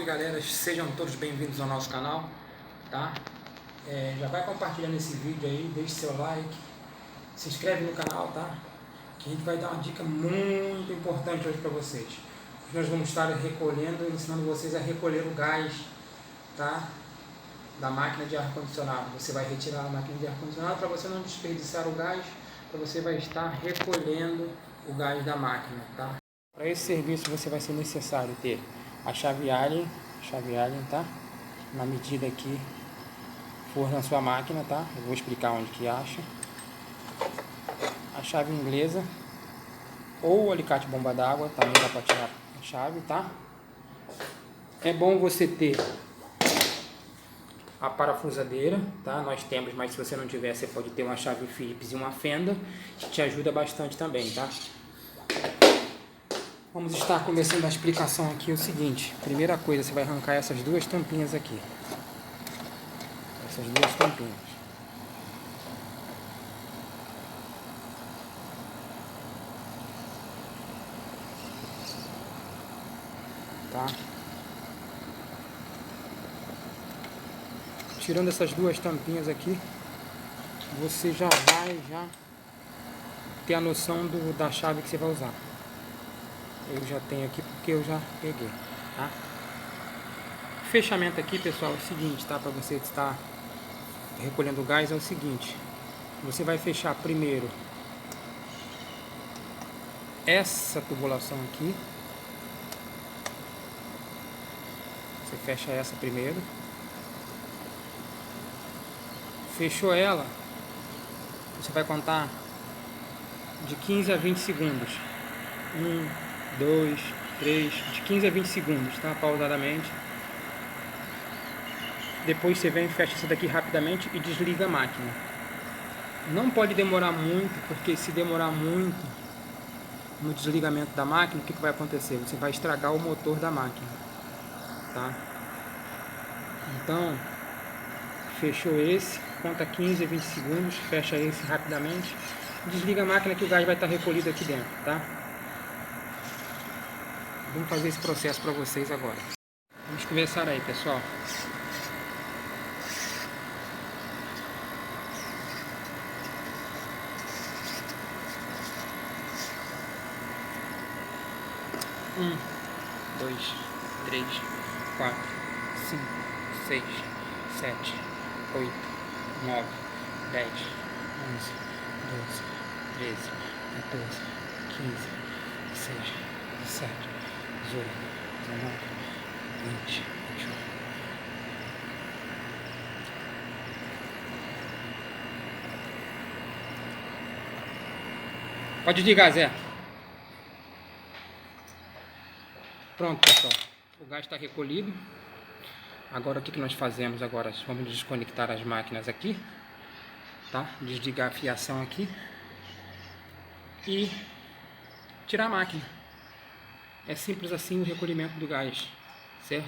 galera, sejam todos bem-vindos ao nosso canal, tá? Já vai compartilhando esse vídeo aí, deixe seu like, se inscreve no canal, tá? Que a gente vai dar uma dica muito importante hoje para vocês. Nós vamos estar recolhendo, ensinando vocês a recolher o gás, tá? Da máquina de ar-condicionado. Você vai retirar a máquina de ar-condicionado para você não desperdiçar o gás, para você vai estar recolhendo o gás da máquina, tá? Para esse serviço você vai ser necessário ter a chave Allen, tá? Na medida que for na sua máquina, tá? Eu vou explicar onde que acha. A chave inglesa ou o alicate bomba d'água, também dá para tirar a chave, tá? É bom você ter a parafusadeira, tá? Nós temos, mas se você não tiver, você pode ter uma chave Phillips e uma fenda, que te ajuda bastante também, tá? Vamos estar começando a explicação aqui o seguinte. Primeira coisa, você vai arrancar essas duas tampinhas aqui. Essas duas tampinhas. Tá? Tirando essas duas tampinhas aqui, você já vai ter a noção da chave que você vai usar. Eu já tenho aqui porque eu já peguei, tá? O fechamento aqui, pessoal, é o seguinte, tá? Para você estar recolhendo o gás é o seguinte. Você vai fechar primeiro essa tubulação aqui. Você fecha essa primeiro. Fechou ela, você vai contar de 15 a 20 segundos. 1, 2, 3, de 15 a 20 segundos, tá? Pausadamente. Depois você vem, fecha isso daqui rapidamente e desliga a máquina. Não pode demorar muito, porque se demorar muito no desligamento da máquina, o que vai acontecer? Você vai estragar o motor da máquina, tá? Então, fechou esse, conta 15 a 20 segundos, fecha esse rapidamente, desliga a máquina que o gás vai estar recolhido aqui dentro, tá? Vamos fazer esse processo para vocês agora. Vamos começar aí, pessoal. Um, 2, 3, 4, 5, 6, 7, 8, 9, 10, 11, 12, 13, 14, 15, 16, 17, 18, 19, 20, 21. Pode ligar, Zé. Pronto, pessoal. O gás está recolhido. Agora o que nós fazemos agora? Vamos desconectar as máquinas aqui, tá? Desligar a fiação aqui e tirar a máquina. É simples assim o recolhimento do gás, certo?